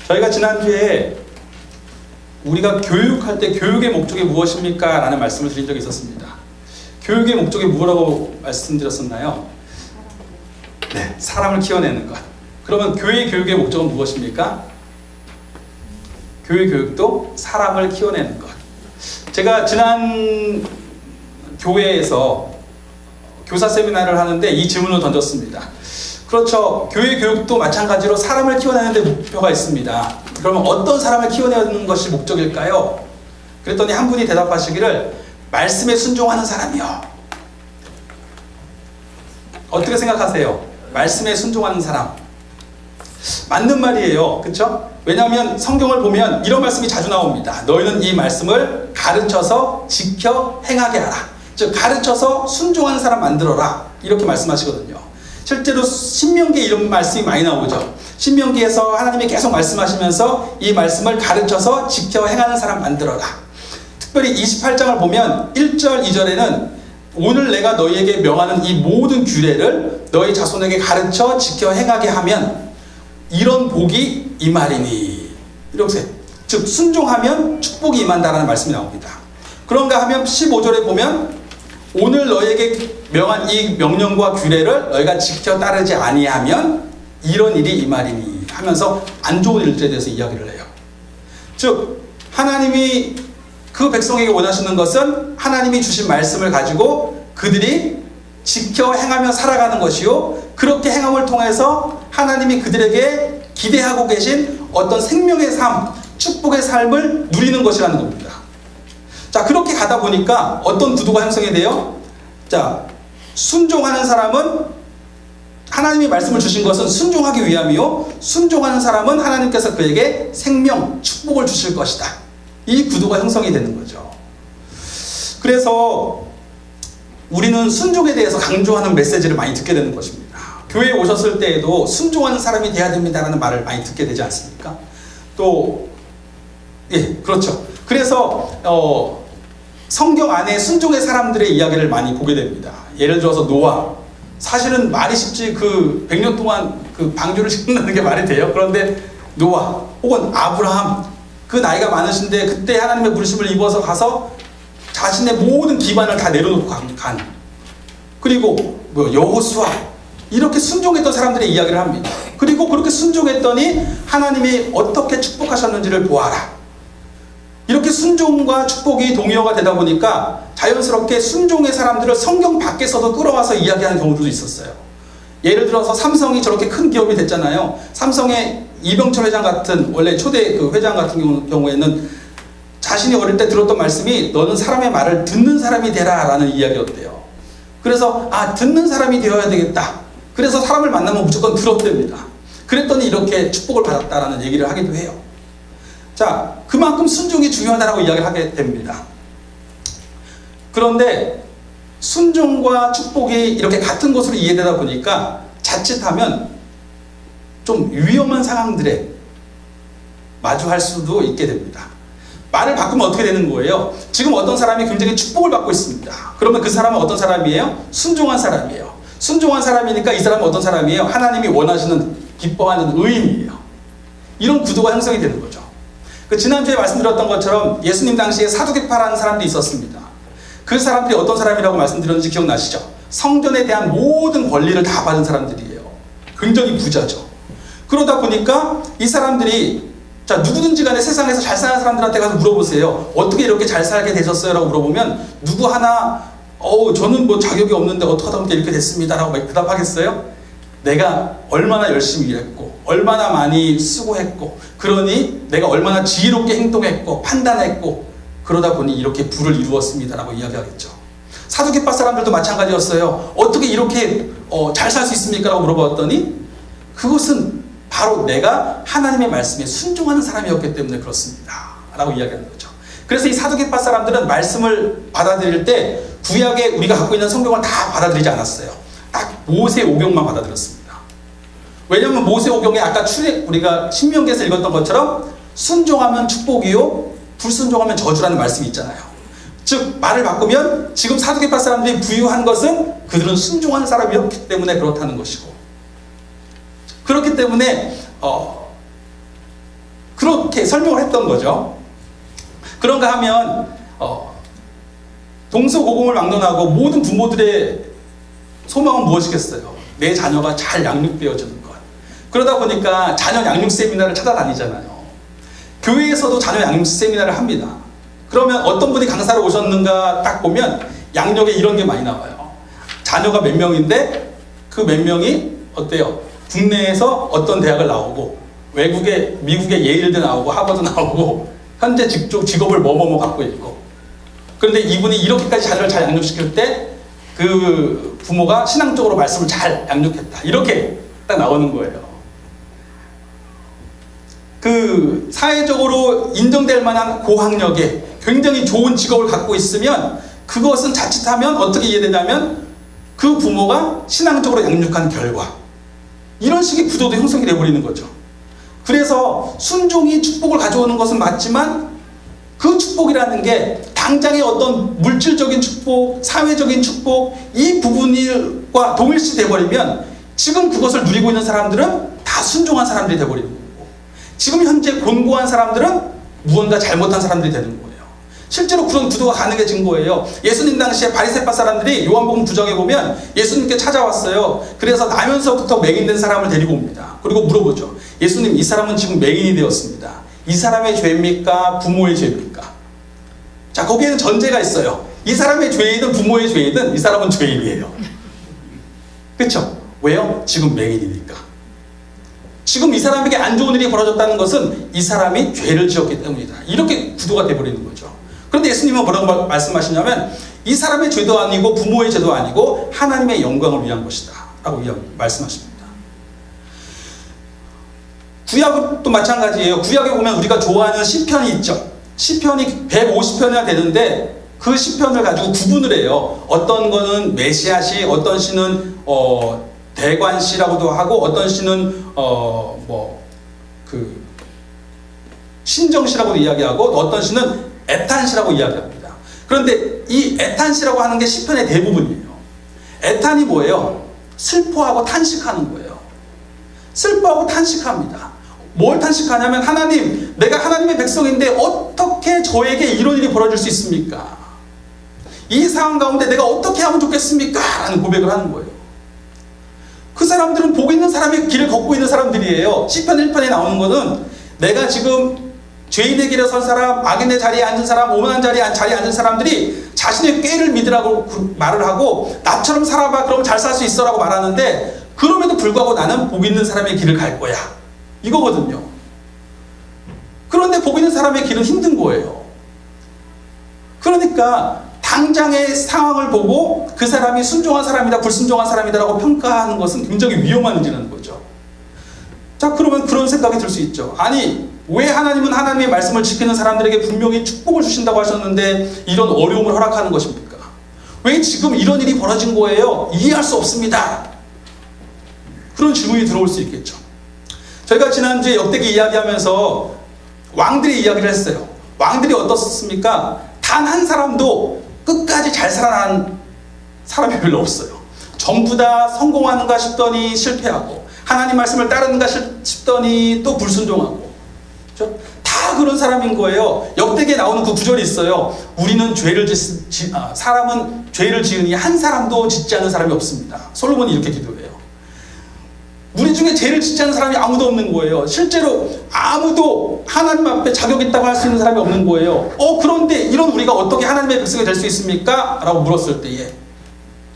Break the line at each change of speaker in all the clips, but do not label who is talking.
저희가 지난주에 우리가 교육할 때 교육의 목적이 무엇입니까? 라는 말씀을 드린 적이 있었습니다. 교육의 목적이 무엇이라고 말씀드렸었나요? 네, 사람을 키워내는 것. 그러면 교회 교육의 목적은 무엇입니까? 교회 교육도 사람을 키워내는 것. 제가 지난 교회에서 교사 세미나를 하는데 이 질문을 던졌습니다. 그렇죠. 교회 교육도 마찬가지로 사람을 키워내는 데 목표가 있습니다. 그러면 어떤 사람을 키워내는 것이 목적일까요? 그랬더니 한 분이 대답하시기를 말씀에 순종하는 사람이요. 어떻게 생각하세요? 말씀에 순종하는 사람. 맞는 말이에요. 그렇죠? 왜냐하면 성경을 보면 이런 말씀이 자주 나옵니다. 너희는 이 말씀을 가르쳐서 지켜 행하게 하라. 즉 가르쳐서 순종하는 사람 만들어라. 이렇게 말씀하시거든요. 실제로 신명기에 이런 말씀이 많이 나오죠. 신명기에서 하나님이 계속 말씀하시면서 이 말씀을 가르쳐서 지켜 행하는 사람 만들어라. 특별히 28장을 보면 1절, 2절에는 오늘 내가 너희에게 명하는 이 모든 규례를 너희 자손에게 가르쳐 지켜 행하게 하면 이런 복이 임하리니. 이렇게 즉 순종하면 축복이 임한다라는 말씀이 나옵니다. 그런가 하면 15절에 보면 오늘 너희에게 명한 이 명령과 규례를 너희가 지켜 따르지 아니하면 이런 일이 임하리니 하면서 안 좋은 일들에 대해서 이야기를 해요. 즉 하나님이 그 백성에게 원하시는 것은 하나님이 주신 말씀을 가지고 그들이 지켜 행하며 살아가는 것이요, 그렇게 행함을 통해서 하나님이 그들에게 기대하고 계신 어떤 생명의 삶, 축복의 삶을 누리는 것이라는 겁니다. 자, 그렇게 가다 보니까 어떤 구도가 형성이 돼요? 자, 순종하는 사람은 하나님이 말씀을 주신 것은 순종하기 위함이요, 순종하는 사람은 하나님께서 그에게 생명, 축복을 주실 것이다. 이 구도가 형성이 되는 거죠. 그래서 우리는 순종에 대해서 강조하는 메시지를 많이 듣게 되는 것입니다. 교회에 오셨을 때에도 순종하는 사람이 돼야 됩니다라는 말을 많이 듣게 되지 않습니까? 또, 예, 그렇죠. 그래서 성경 안에 순종의 사람들의 이야기를 많이 보게 됩니다. 예를 들어서 노아. 사실은 말이 쉽지 100년 동안 방주를 짓는다는 게 말이 돼요. 그런데 노아 혹은 아브라함, 그 나이가 많으신데 그때 하나님의 부르심을 입어서 가서 자신의 모든 기반을 다 내려놓고 간. 그리고 여호수아, 이렇게 순종했던 사람들의 이야기를 합니다. 그리고 그렇게 순종했더니 하나님이 어떻게 축복하셨는지를 보아라. 이렇게 순종과 축복이 동의어가 되다 보니까 자연스럽게 순종의 사람들을 성경 밖에서도 끌어와서 이야기하는 경우도 있었어요. 예를 들어서 삼성이 저렇게 큰 기업이 됐잖아요. 삼성의 이병철 회장 같은, 원래 초대 회장 같은 경우에는 자신이 어릴 때 들었던 말씀이 너는 사람의 말을 듣는 사람이 되라 라는 이야기였대요. 그래서 듣는 사람이 되어야 되겠다. 그래서 사람을 만나면 무조건 들었답니다. 그랬더니 이렇게 축복을 받았다라는 얘기를 하기도 해요. 자, 그만큼 순종이 중요하다라고 이야기를 하게 됩니다. 그런데 순종과 축복이 이렇게 같은 것으로 이해되다 보니까 자칫하면 좀 위험한 상황들에 마주할 수도 있게 됩니다. 말을 바꾸면 어떻게 되는 거예요? 지금 어떤 사람이 굉장히 축복을 받고 있습니다. 그러면 그 사람은 어떤 사람이에요? 순종한 사람이에요. 순종한 사람이니까 이 사람은 어떤 사람이에요? 하나님이 원하시는, 기뻐하는 의인이에요. 이런 구도가 형성이 되는 거죠. 지난주에 말씀드렸던 것처럼 예수님 당시에 사두개파라는 사람들이 있었습니다. 그 사람들이 어떤 사람이라고 말씀드렸는지 기억나시죠? 성전에 대한 모든 권리를 다 받은 사람들이에요. 굉장히 부자죠. 그러다 보니까 이 사람들이, 자, 누구든지 간에 세상에서 잘 사는 사람들한테 가서 물어보세요. 어떻게 이렇게 잘 살게 되셨어요? 라고 물어보면 누구 하나 저는 자격이 없는데 어떻게 하다 보니까 이렇게 됐습니다 라고 대답하겠어요? 내가 얼마나 열심히 일했고 얼마나 많이 수고했고 그러니 내가 얼마나 지혜롭게 행동했고 판단했고 그러다 보니 이렇게 부를 이루었습니다 라고 이야기하겠죠. 사두개파 사람들도 마찬가지였어요. 어떻게 이렇게 잘 살 수 있습니까? 라고 물어봤더니 그것은 바로 내가 하나님의 말씀에 순종하는 사람이었기 때문에 그렇습니다 라고 이야기하는 거죠. 그래서 이 사두개파 사람들은 말씀을 받아들일 때 구약에 우리가 갖고 있는 성경을 다 받아들이지 않았어요. 딱 모세오경만 받아들였습니다. 왜냐하면 모세오경에 아까 우리가 신명기에서 읽었던 것처럼 순종하면 축복이요, 불순종하면 저주라는 말씀이 있잖아요. 즉 말을 바꾸면 지금 사두개파 사람들이 부유한 것은 그들은 순종하는 사람이었기 때문에 그렇다는 것이고, 그렇기 때문에 그렇게 설명을 했던 거죠. 그런가 하면 동서고금을 막론하고 모든 부모들의 소망은 무엇이겠어요? 내 자녀가 잘 양육되어지는 것. 그러다 보니까 자녀 양육 세미나를 찾아다니잖아요. 교회에서도 자녀 양육 세미나를 합니다. 그러면 어떤 분이 강사로 오셨는가 딱 보면 양력에 이런 게 많이 나와요. 자녀가 몇 명인데 그 몇 명이 어때요? 국내에서 어떤 대학을 나오고 미국의 예일대 나오고 하버드 나오고 현재 직업을 뭐뭐뭐 갖고 있고, 그런데 이분이 이렇게까지 자녀를 잘 양육시킬 때 그 부모가 신앙적으로 말씀을 잘 양육했다. 이렇게 딱 나오는 거예요. 그 사회적으로 인정될 만한 고학력에 굉장히 좋은 직업을 갖고 있으면 그것은 자칫하면 어떻게 이해되냐면 그 부모가 신앙적으로 양육한 결과, 이런 식의 구조도 형성이 되어버리는 거죠. 그래서 순종이 축복을 가져오는 것은 맞지만 그 축복이라는 게 당장의 어떤 물질적인 축복, 사회적인 축복, 이 부분과 동일시 되어버리면 지금 그것을 누리고 있는 사람들은 다 순종한 사람들이 되어버리는 거고, 지금 현재 곤고한 사람들은 무언가 잘못한 사람들이 되는 거예요. 실제로 그런 구도가 가능해진 거예요. 예수님 당시에 바리새파 사람들이 요한복음 9장에 보면 예수님께 찾아왔어요. 그래서 나면서부터 맹인된 사람을 데리고 옵니다. 그리고 물어보죠. 예수님, 이 사람은 지금 맹인이 되었습니다. 이 사람의 죄입니까? 부모의 죄입니까? 자, 거기에는 전제가 있어요. 이 사람의 죄이든 부모의 죄이든 이 사람은 죄인이에요. 그렇죠? 왜요? 지금 맹인이니까. 지금 이 사람에게 안 좋은 일이 벌어졌다는 것은 이 사람이 죄를 지었기 때문이다. 이렇게 구도가 되어버리는 거죠. 그런데 예수님은 뭐라고 말씀하시냐면 이 사람의 죄도 아니고 부모의 죄도 아니고 하나님의 영광을 위한 것이다 라고 말씀하십니다. 구약도 마찬가지예요. 구약에 보면 우리가 좋아하는 시편이 있죠. 시편이 150편이나 되는데 그 시편을 가지고 구분을 해요. 어떤 거는 메시아시, 어떤 시는 대관시라고도 하고, 어떤 시는 신정시라고도 이야기하고, 어떤 시는 애탄시라고 이야기합니다. 그런데 이 애탄시라고 하는 게 시편의 대부분이에요. 애탄이 뭐예요? 슬퍼하고 탄식하는 거예요. 슬퍼하고 탄식합니다. 뭘 탄식하냐면, 하나님, 내가 하나님의 백성인데 어떻게 저에게 이런 일이 벌어질 수 있습니까? 이 상황 가운데 내가 어떻게 하면 좋겠습니까? 라는 고백을 하는 거예요. 그 사람들은 복 있는 사람의 길을 걷고 있는 사람들이에요. 시편 1편에 나오는 것은 내가 지금 죄인의 길에 선 사람, 악인의 자리에 앉은 사람, 오만한 자리에 앉은 사람들이 자신의 꾀를 믿으라고 말을 하고 나처럼 살아봐, 그럼 잘 살 수 있어 라고 말하는데, 그럼에도 불구하고 나는 복 있는 사람의 길을 갈 거야, 이거거든요. 그런데 복 있는 사람의 길은 힘든 거예요. 그러니까 당장의 상황을 보고 그 사람이 순종한 사람이다, 불순종한 사람이다라고 평가하는 것은 굉장히 위험한 일이라는 거죠. 자, 그러면 그런 생각이 들 수 있죠. 아니, 왜 하나님은 하나님의 말씀을 지키는 사람들에게 분명히 축복을 주신다고 하셨는데 이런 어려움을 허락하는 것입니까? 왜 지금 이런 일이 벌어진 거예요? 이해할 수 없습니다. 그런 질문이 들어올 수 있겠죠. 저희가 지난주에 역대기 이야기하면서 왕들의 이야기를 했어요. 왕들이 어떻습니까? 단 한 사람도 끝까지 잘 살아난 사람이 별로 없어요. 전부 다 성공하는가 싶더니 실패하고, 하나님 말씀을 따르는가 싶더니 또 불순종하고, 그렇죠? 다 그런 사람인 거예요. 역대기에 나오는 그 구절이 있어요. 우리는 사람은 죄를 지으니 한 사람도 짓지 않은 사람이 없습니다. 솔로몬이 이렇게 기도해요. 우리 중에 죄를 짓지 않은 사람이 아무도 없는 거예요. 실제로 아무도 하나님 앞에 자격 있다고 할 수 있는 사람이 없는 거예요. 그런데 이런 우리가 어떻게 하나님의 백성이 될 수 있습니까? 라고 물었을 때에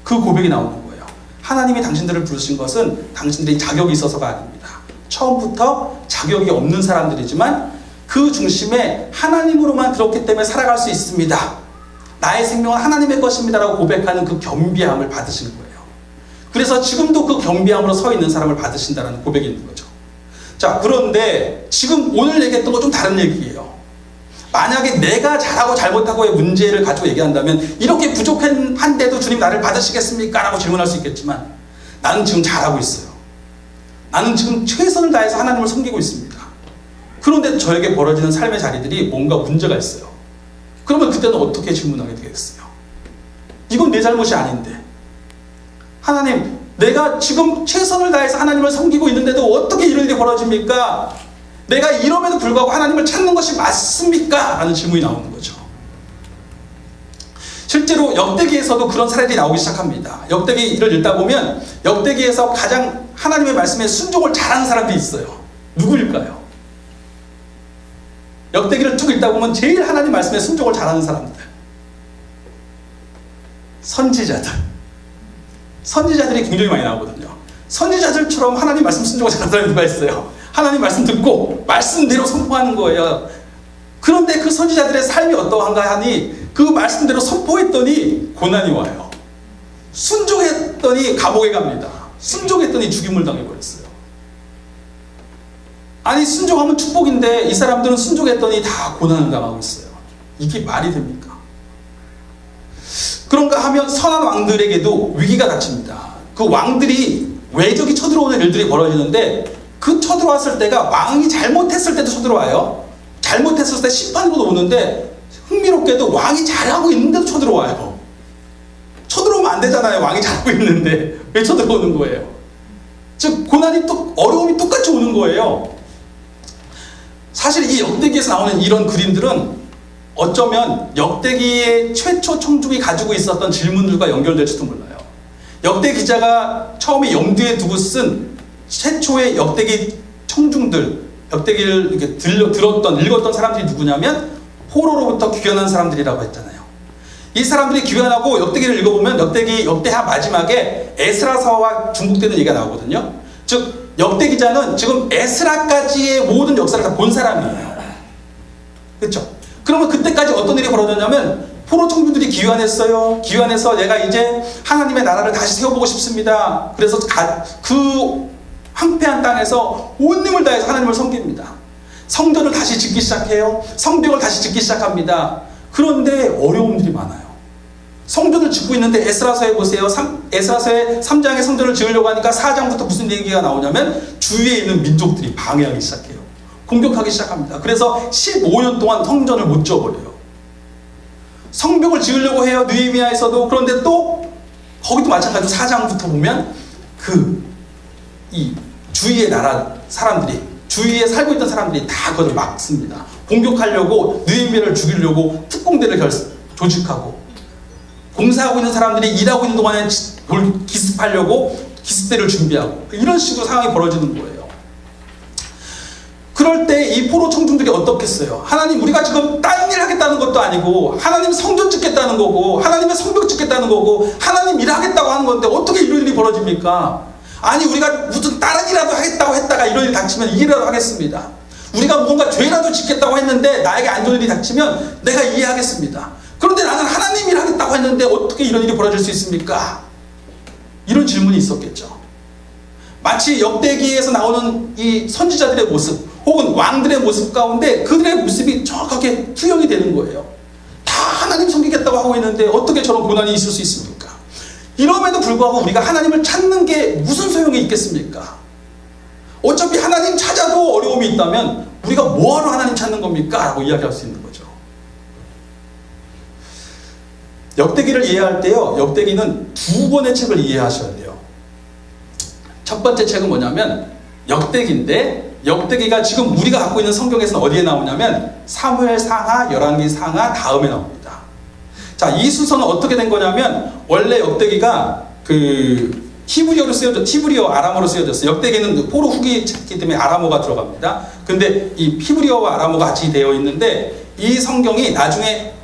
그 고백이 나오는 거예요. 하나님이 당신들을 부르신 것은 당신들이 자격이 있어서가 아닙니다. 처음부터 자격이 없는 사람들이지만 그 중심에 하나님으로만 그렇기 때문에 살아갈 수 있습니다. 나의 생명은 하나님의 것입니다 라고 고백하는 그 겸비함을 받으신 거예요. 그래서 지금도 그 겸비함으로 서 있는 사람을 받으신다는 고백이 있는 거죠. 자, 그런데 지금 오늘 얘기했던 거 좀 다른 얘기예요. 만약에 내가 잘하고 잘못하고의 문제를 가지고 얘기한다면 이렇게 부족한데도 주님 나를 받으시겠습니까? 라고 질문할 수 있겠지만, 나는 지금 잘하고 있어요. 나는 지금 최선을 다해서 하나님을 섬기고 있습니다. 그런데 저에게 벌어지는 삶의 자리들이 뭔가 문제가 있어요. 그러면 그때는 어떻게 질문하게 되겠어요? 이건 내 잘못이 아닌데, 하나님, 내가 지금 최선을 다해서 하나님을 섬기고 있는데도 어떻게 이런 일이 벌어집니까? 내가 이럼에도 불구하고 하나님을 찾는 것이 맞습니까? 라는 질문이 나오는 거죠. 실제로 역대기에서도 그런 사례들이 나오기 시작합니다. 역대기를 읽다 보면 역대기에서 가장 하나님의 말씀에 순종을 잘하는 사람들이 있어요. 누구일까요? 역대기를 쭉 읽다 보면 제일 하나님 말씀에 순종을 잘하는 사람들, 선지자들이 굉장히 많이 나오거든요. 선지자들처럼 하나님 말씀 순종을 잘하는 사람이 누가 있어요? 하나님 말씀 듣고 말씀대로 선포하는 거예요. 그런데 그 선지자들의 삶이 어떠한가 하니 그 말씀대로 선포했더니 고난이 와요. 순종했더니 감옥에 갑니다. 순종했더니 죽임을 당해버렸어요. 아니, 순종하면 축복인데 이 사람들은 순종했더니 다 고난을 당하고 있어요. 이게 말이 됩니까? 그런가 하면 선한 왕들에게도 위기가 닥칩니다. 그 왕들이 외적이 쳐들어오는 일들이 벌어지는데 그 쳐들어왔을 때가 왕이 잘못했을 때도 쳐들어와요. 잘못했을 때 심판으로 오는데 흥미롭게도 왕이 잘하고 있는데도 쳐들어와요. 쳐들어오면 안 되잖아요. 왕이 잘하고 있는데 왜 쳐들어오는 거예요? 즉 고난이 어려움이 똑같이 오는 거예요. 사실 이 역대기에서 나오는 이런 그림들은 어쩌면 역대기의 최초 청중이 가지고 있었던 질문들과 연결될지도 몰라요. 역대 기자가 처음에 염두에 두고 쓴 최초의 역대기 청중들, 역대기를 이렇게 읽었던 사람들이 누구냐면 포로로부터 귀환한 사람들이라고 했잖아요. 이 사람들이 귀환하고 역대기를 읽어보면 역대하 마지막에 에스라서와 중복되는 얘기가 나오거든요. 즉 역대 기자는 지금 에스라까지의 모든 역사를 다 본 사람이에요. 그렇죠? 그러면 그때까지 어떤 일이 벌어졌냐면 포로 청중들이 귀환했어요. 귀환해서 내가 이제 하나님의 나라를 다시 세워보고 싶습니다. 그래서 그 황폐한 땅에서 온 힘을 다해서 하나님을 섬깁니다. 성전을 다시 짓기 시작해요. 성벽을 다시 짓기 시작합니다. 그런데 어려움들이 많아요. 성전을 짓고 있는데 에스라서에 보세요. 에스라서의 3장의 성전을 지으려고 하니까 4장부터 무슨 얘기가 나오냐면 주위에 있는 민족들이 방해하기 시작해요. 공격하기 시작합니다. 그래서 15년 동안 성전을 못 지어버려요. 성벽을 지으려고 해요. 느헤미야에서도. 그런데 또 거기도 마찬가지로 4장부터 보면 이 주위의 나라 사람들이, 주위에 살고 있던 사람들이 다 그것을 막습니다. 공격하려고, 느헤미야를 죽이려고 특공대를 조직하고, 공사하고 있는 사람들이 일하고 있는 동안에 기습하려고 기습대를 준비하고, 이런 식으로 상황이 벌어지는 거예요. 그럴 때 이 포로 청중들이 어떻겠어요? 하나님, 우리가 지금 딴 일 하겠다는 것도 아니고 하나님 성전 짓겠다는 거고 하나님의 성벽 짓겠다는 거고 하나님 일하겠다고 하는 건데 어떻게 이런 일이 벌어집니까? 아니, 우리가 무슨 다른 일이라도 하겠다고 했다가 이런 일이 닥치면 이 일이라도 하겠습니다. 우리가 뭔가 죄라도 짓겠다고 했는데 나에게 안 좋은 일이 닥치면 내가 이해하겠습니다. 그런데 나는 하나님 일 하겠다고 했는데 어떻게 이런 일이 벌어질 수 있습니까? 이런 질문이 있었겠죠. 마치 역대기에서 나오는 이 선지자들의 모습 혹은 왕들의 모습 가운데 그들의 모습이 정확하게 투영이 되는 거예요. 다 하나님 섬기겠다고 하고 있는데 어떻게 저런 고난이 있을 수 있습니까? 이럼에도 불구하고 우리가 하나님을 찾는 게 무슨 소용이 있겠습니까? 어차피 하나님 찾아도 어려움이 있다면 우리가 뭐하러 하나님 찾는 겁니까? 라고 이야기할 수 있는 거죠. 역대기를 이해할 때요, 역대기는 두 권의 책을 이해하셔야 돼요. 첫 번째 책은 뭐냐면 역대기인데, 역대기가 지금 우리가 갖고 있는 성경에서는 어디에 나오냐면 사무엘 상하, 열왕기 상하 다음에 나옵니다. 자, 이 순서는 어떻게 된 거냐면 원래 역대기가 히브리어 아람어로 쓰여졌어요. 역대기는 포로 후기이기 때문에 아람어가 들어갑니다. 근데 이 히브리어와 아람어가 같이 되어 있는데 이 성경이 나중에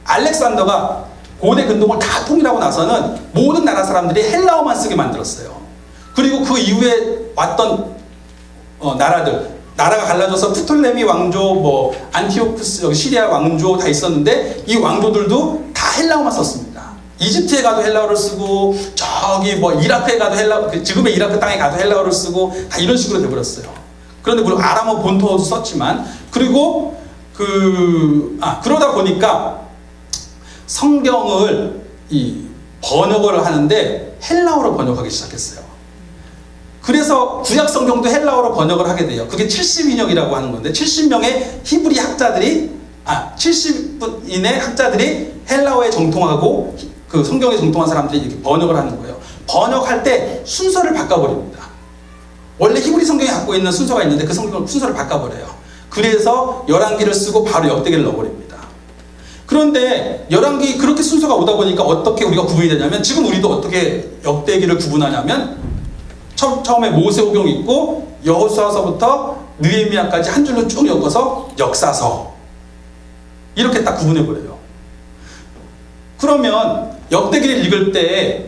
알렉산더가 고대 근동을 다 통일하고 나서는 모든 나라 사람들이 헬라어만 쓰게 만들었어요. 그리고 그 이후에 왔던 나라가 갈라져서 프톨레미 왕조, 안티오쿠스, 시리아 왕조 다 있었는데 이 왕조들도 다 헬라어만 썼습니다. 이집트에 가도 헬라어를 쓰고 저기 이라크에 가도 지금의 이라크 땅에 가도 헬라어를 쓰고 다 이런 식으로 돼버렸어요. 그런데 물론 아람어 본토도 썼지만, 그리고 그러다 보니까 성경을 번역을 하는데 헬라어로 번역하기 시작했어요. 그래서 구약 성경도 헬라어로 번역을 하게 돼요. 그게 70인역이라고 하는 건데 70명의 히브리 학자들이 70인의 학자들이 헬라어에 정통하고 그 성경에 정통한 사람들이 이렇게 번역을 하는 거예요. 번역할 때 순서를 바꿔버립니다. 원래 히브리 성경이 갖고 있는 순서가 있는데 그 순서를 바꿔버려요. 그래서 열왕기를 쓰고 바로 역대기를 넣어버립니다. 그런데 열왕기 그렇게 순서가 오다 보니까 어떻게 우리가 구분이 되냐면, 지금 우리도 어떻게 역대기를 구분하냐면, 처음에 모세오경 있고 여호수아서부터 느헤미야까지 한 줄로 쭉 엮어서 역사서, 이렇게 딱 구분해버려요. 그러면 역대기를 읽을 때,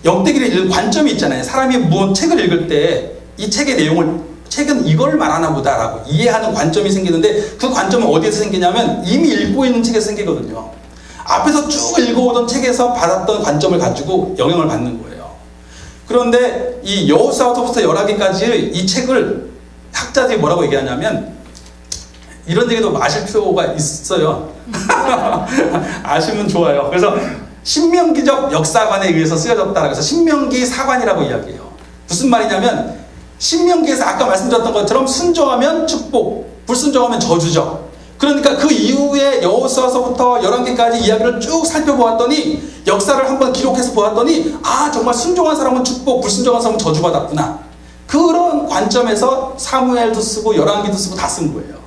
역대기를 읽는 관점이 있잖아요. 사람이 무슨 책을 읽을 때 이 책의 내용을, 책은 이걸 말하나 보다라고 이해하는 관점이 생기는데, 그 관점은 어디에서 생기냐면 이미 읽고 있는 책에서 생기거든요. 앞에서 쭉 읽어오던 책에서 받았던 관점을 가지고 영향을 받는 거예요. 그런데 이 여호수아서부터 열왕기까지 이 책을 학자들이 뭐라고 얘기하냐면, 이런 얘기도 아실 필요가 있어요. 아시면 좋아요. 그래서 신명기적 역사관에 의해서 쓰여졌다라고 해서 신명기 사관이라고 이야기해요. 무슨 말이냐면, 신명기에서 아까 말씀드렸던 것처럼 순종하면 축복, 불순종하면 저주죠. 그러니까 그 이후에 여호수아서부터 열왕기까지 이야기를 쭉 살펴보았더니, 역사를 한번 기록해서 보았더니, 아, 정말 순종한 사람은 축복, 불순종한 사람은 저주받았구나. 그런 관점에서 사무엘도 쓰고 열왕기도 쓰고 다 쓴 거예요.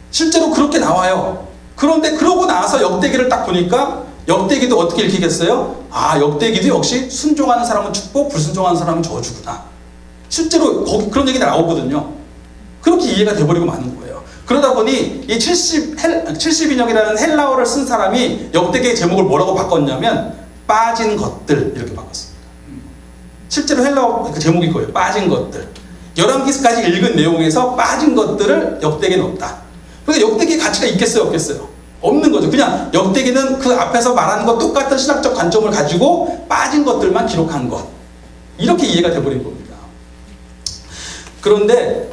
실제로 그렇게 나와요. 그런데 그러고 나서 역대기를 딱 보니까 역대기도 어떻게 읽히겠어요? 아, 역대기도 역시 순종하는 사람은 축복, 불순종하는 사람은 저주구나. 실제로 거기 그런 얘기가 나오거든요. 그렇게 이해가 돼버리고 마는 거예요. 그러다 보니 이 70인역이라는 헬라어를 쓴 사람이 역대기의 제목을 뭐라고 바꿨냐면 빠진 것들, 이렇게 바꿨습니다. 실제로 헬라어 그 제목이 그거예요. 빠진 것들. 열왕기까지 읽은 내용에서 빠진 것들을 역대기에 넣었다. 그러니까 역대기의 가치가 있겠어요, 없겠어요? 없는 거죠. 그냥 역대기는 그 앞에서 말하는 것 똑같은 신학적 관점을 가지고 빠진 것들만 기록한 것, 이렇게 이해가 돼버린 겁니다. 그런데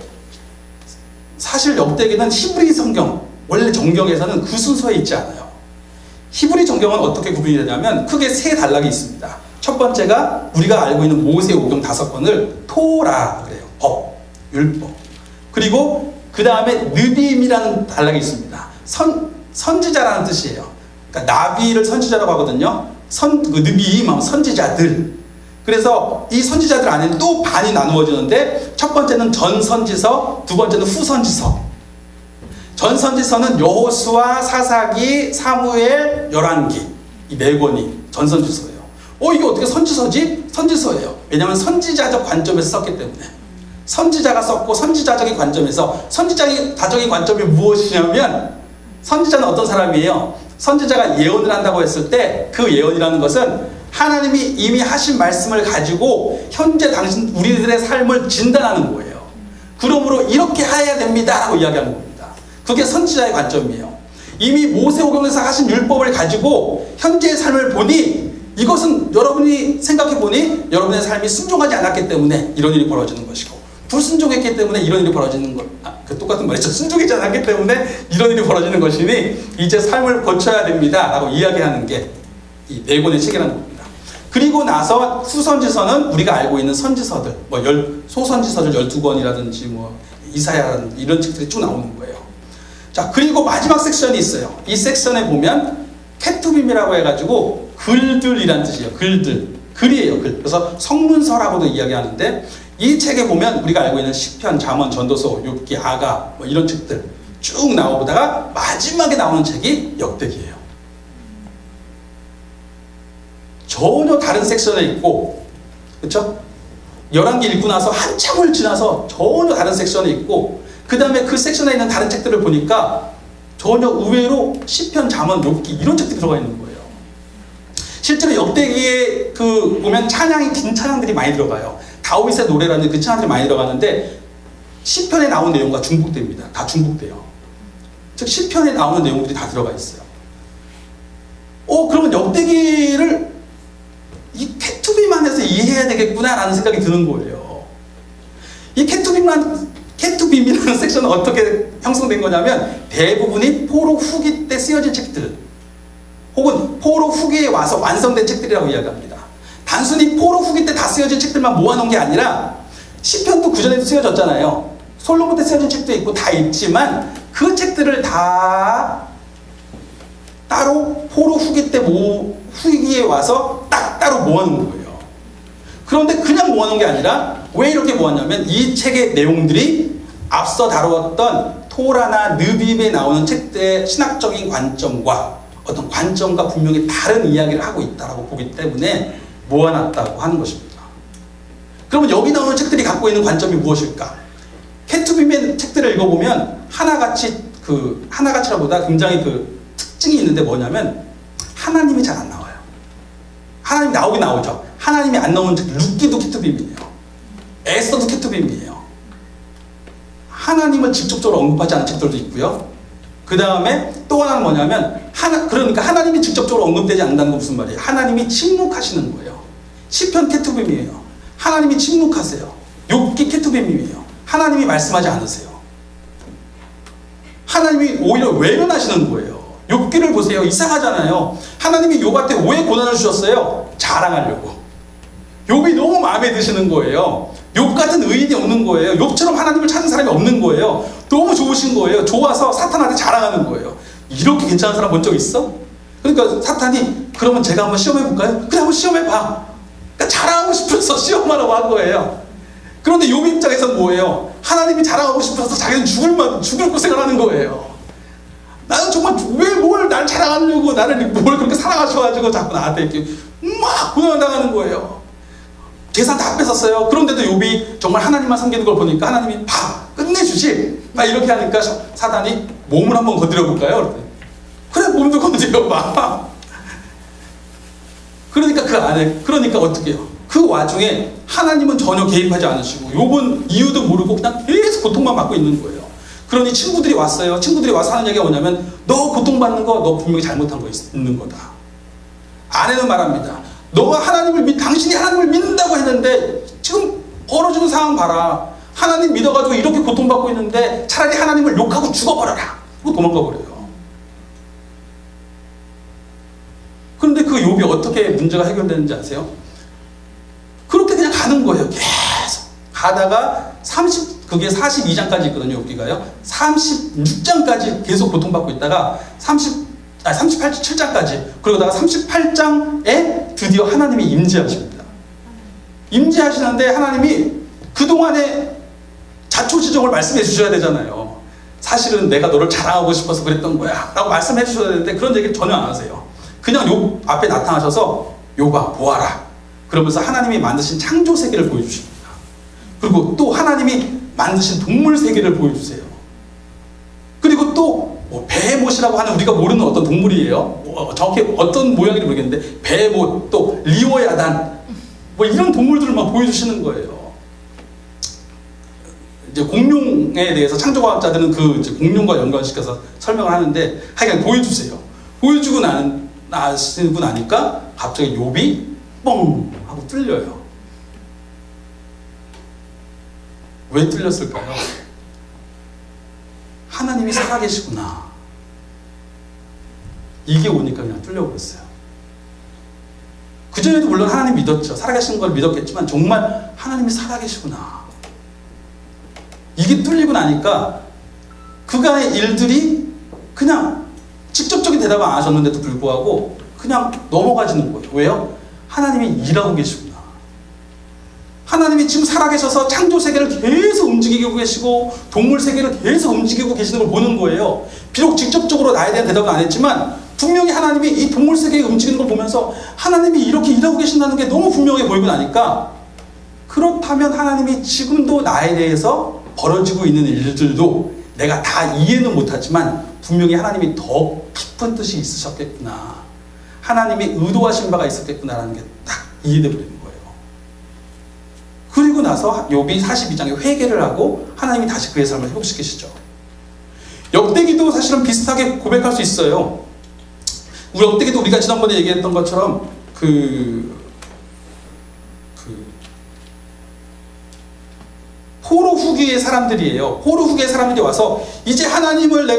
사실 역대기는 히브리 성경, 원래 정경에서는 그 순서에 있지 않아요. 히브리 정경은 어떻게 구분이 되냐면 크게 세 단락이 있습니다. 첫 번째가 우리가 알고 있는 모세오경 5권을 토라 그래요. 법, 율법. 그리고 그 다음에 느비임이라는 단락이 있습니다. 선지자라는 뜻이에요. 그러니까 나비를 선지자라고 하거든요. 그 느비임 하면 선지자들. 그래서 이 선지자들 안에는 또 반이 나누어지는데, 첫 번째는 전선지서, 두 번째는 후선지서. 전선지서는 여호수아, 사사기, 사무엘, 열왕기, 이 네 권이 전선지서예요. 이게 어떻게 선지서지? 선지서예요. 왜냐하면 선지자적 관점에서 썼기 때문에. 선지자가 썼고, 선지자적인 관점에서, 선지자적인 관점이 무엇이냐면, 선지자는 어떤 사람이에요? 선지자가 예언을 한다고 했을 때 그 예언이라는 것은 하나님이 이미 하신 말씀을 가지고 현재 우리들의 삶을 진단하는 거예요. 그러므로 이렇게 해야 됩니다 라고 이야기하는 겁니다. 그게 선지자의 관점이에요. 이미 모세오경에서 하신 율법을 가지고 현재의 삶을 보니, 이것은 여러분이 생각해 보니 여러분의 삶이 순종하지 않았기 때문에 이런 일이 벌어지는 것이고, 불순종했기 때문에 이런 일이 벌어지는 것, 그 똑같은 말이죠. 순종하지 않았기 때문에 이런 일이 벌어지는 것이니 이제 삶을 고쳐야 됩니다 라고 이야기하는 게 이 네 권의 책이라는 겁니다. 그리고 나서 후선지서는 우리가 알고 있는 선지서들, 소선지서들 12권이라든지 이사야라든지 이런 책들이 쭉 나오는 거예요. 자, 그리고 마지막 섹션이 있어요. 이 섹션에 보면 케투빔이라고 해가지고 글들이란 뜻이에요. 글이에요. 글. 그래서 성문서라고도 이야기하는데, 이 책에 보면 우리가 알고 있는 시편, 잠언, 전도서, 욥기, 아가 이런 책들 쭉 나오다가 마지막에 나오는 책이 역대기예요. 전혀 다른 섹션에 있고, 그렇죠? 열왕기 읽고 나서 한참을 지나서 전혀 다른 sek션에 있고, 그 다음에 그 섹션에 있는 다른 책들을 보니까 전혀 의외로 시편, 잠언, 욥기 이런 책들이 들어가 있는 거예요. 실제로 역대기에 보면 찬양이 긴 찬양들이 많이 들어가요. 다윗의 노래라는 그 찬양들이 많이 들어가는데 시편에 나온 내용과 중복됩니다. 다 중복돼요. 즉 시편에 나오는 내용들이 다 들어가 있어요. 그러면 역대기를 이 케투빔만에서 이해해야 되겠구나라는 생각이 드는 거예요. 이 케투빔이라는 섹션은 어떻게 형성된 거냐면 대부분이 포로 후기 때 쓰여진 책들, 혹은 포로 후기에 와서 완성된 책들이라고 이야기합니다. 단순히 포로 후기 때 다 쓰여진 책들만 모아놓은 게 아니라 시편도 그전에도 쓰여졌잖아요. 솔로몬 때 쓰여진 책도 있고 다 있지만 그 책들을 다 따로 포로 후기 때 후기에 와서 딱 따로 모아놓은 거예요. 그런데 그냥 모아놓은 게 아니라 왜 이렇게 모았냐면 이 책의 내용들이 앞서 다루었던 토라나 느비에 나오는 책들의 신학적인 관점과 어떤 관점과 분명히 다른 이야기를 하고 있다고 보기 때문에 모아놨다고 하는 것입니다. 그러면 여기 나오는 책들이 갖고 있는 관점이 무엇일까? 케투빔의 책들을 읽어보면 하나같이라보다 굉장히 그 특징이 있는데 뭐냐면 하나님이 잘 안 나와요. 하나님이 나오긴 나오죠. 하나님이 안 나오는 책, 룻기도 케투빔이에요. 에스더도 케투빔이에요. 하나님을 직접적으로 언급하지 않은 책들도 있고요. 그 다음에 또 하나는 뭐냐면 그러니까 하나님이 직접적으로 언급되지 않는다는 건 무슨 말이에요? 하나님이 침묵하시는 거예요. 시편 케투빔이에요. 하나님이 침묵하세요. 욥기 케투빔이에요. 하나님이 말씀하지 않으세요. 하나님이 오히려 외면하시는 거예요. 욥기를 보세요. 이상하잖아요. 하나님이 욥한테 왜 고난을 주셨어요? 자랑하려고. 욥이 너무 마음에 드시는 거예요. 욥 같은 의인이 없는 거예요. 욥처럼 하나님을 찾는 사람이 없는 거예요. 너무 좋으신 거예요. 좋아서 사탄한테 자랑하는 거예요. 이렇게 괜찮은 사람 본 적 있어? 그러니까 사탄이 그러면 제가 한번 시험해볼까요? 그래, 한번 시험해봐. 그러니까 자랑하고 싶어서 시험하라고 한 거예요. 그런데 욥 입장에서는 뭐예요? 하나님이 자랑하고 싶어서 자기는 죽을 고생을 하는 거예요. 나는 정말 왜 뭘 날 자랑하려고 나를 뭘 그렇게 사랑하셔가지고 자꾸 나한테 이렇게 막 고난을 당하는 거예요. 계산 다 뺏었어요. 그런데도 욥이 정말 하나님만 섬기는 걸 보니까 하나님이 끝내주지. 막 이렇게 하니까 사단이 몸을 한번 건드려 볼까요? 그래, 몸도 건드려 봐. 그러니까 어떻게 해요? 그 와중에 하나님은 전혀 개입하지 않으시고 욥은 이유도 모르고 그냥 계속 고통만 받고 있는 거예요. 그러니 친구들이 왔어요. 친구들이 와서 하는 얘기가 뭐냐면 너 고통받는 거 너 분명히 잘못한 거 있는 거다. 아내는 말합니다. 너가 당신이 하나님을 믿는다고 했는데 지금 벌어지는 상황 봐라. 하나님 믿어가지고 이렇게 고통받고 있는데 차라리 하나님을 욕하고 죽어버려라. 그리고 도망가 버려요. 그런데 그 욥이 어떻게 문제가 해결되는지 아세요? 그렇게 그냥 가는 거예요. 계속 가다가 그게 42장까지 있거든요. 욥기가요. 36장까지 계속 고통받고 있다가 37장까지 그러다가 38장에 드디어 하나님이 임재하십니다. 임재하시는데 하나님이 그동안에 자초지종을 말씀해 주셔야 되잖아요. 사실은 내가 너를 자랑하고 싶어서 그랬던 거야 라고 말씀해 주셔야 되는데 그런 얘기를 전혀 안 하세요. 그냥 욥 앞에 나타나셔서 욥아 보아라 그러면서 하나님이 만드신 창조 세계를 보여주십니다. 그리고 또 하나님이 만드신 동물 세계를 보여주세요. 그리고 또 베헤못이라고 하는 우리가 모르는 어떤 동물이에요. 정확히 어떤 모양인지 모르겠는데 베헤못, 또 리오야단 이런 동물들을 막 보여주시는 거예요. 이제 공룡에 대해서 창조과학자들은 그 공룡과 연관시켜서 설명을 하는데 하여간 보여주세요. 보여주고 나시고 나니까 갑자기 욥이 뻥 하고 뚫려요. 왜 뚫렸을까요? 하나님이 살아계시구나. 이게 오니까 그냥 뚫려버렸어요. 그전에도 물론 하나님 믿었죠. 살아계신 걸 믿었겠지만 정말 하나님이 살아계시구나. 이게 뚫리고 나니까 그간의 일들이 그냥 직접적인 대답을 안 하셨는데도 불구하고 그냥 넘어가지는 거예요. 왜요? 하나님이 일하고 계시구나. 하나님이 지금 살아계셔서 창조 세계를 계속 움직이고 계시고 동물 세계를 계속 움직이고 계시는 걸 보는 거예요. 비록 직접적으로 나에 대한 대답은 안 했지만 분명히 하나님이 이 동물 세계에 움직이는 걸 보면서 하나님이 이렇게 일하고 계신다는 게 너무 분명해 보이고 나니까 그렇다면 하나님이 지금도 나에 대해서 벌어지고 있는 일들도 내가 다 이해는 못하지만 분명히 하나님이 더 깊은 뜻이 있으셨겠구나. 하나님이 의도하신 바가 있었겠구나라는 게 딱 이해돼 버리는 거예요. 그리고 나서 욥이 42장에 회개를 하고 하나님이 다시 그의 삶을 회복시키시죠. 역대기도 사실은 비슷하게 고백할 수 있어요. 역대기도 우리가 지난번에 얘기했던 것처럼 포로 후기의 사람들이에요. 포로 후기의 사람들이 와서 이제 하나님의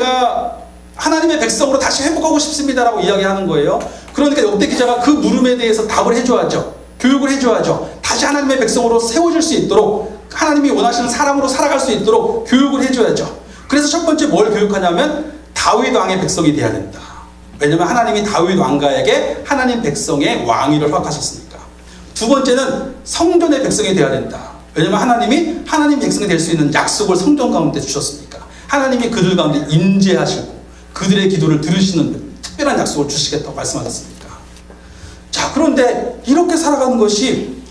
백성으로 다시 회복하고 싶습니다라고 이야기하는 거예요. 그러니까 역대 기자가 그 물음에 대해서 답을 해줘야죠. 교육을 해줘야죠. 다시 하나님의 백성으로 세워질 수 있도록 하나님이 원하시는 사람으로 살아갈 수 있도록 교육을 해줘야죠. 그래서 첫 번째 뭘 교육하냐면 다윗 왕의 백성이 돼야 된다. 왜냐하면 하나님이 다윗 왕가에게 하나님 백성의 왕위를 허락하셨으니까. 두 번째는 성전의 백성이 되어야 된다. 왜냐하면 하나님이 하나님 백성이 될 수 있는 약속을 성전 가운데 주셨으니까. 하나님이 그들 가운데 임재하시고 그들의 기도를 들으시는 특별한 약속을 주시겠다고 말씀하셨으니까. 자, 그런데 이렇게 살아가는 것이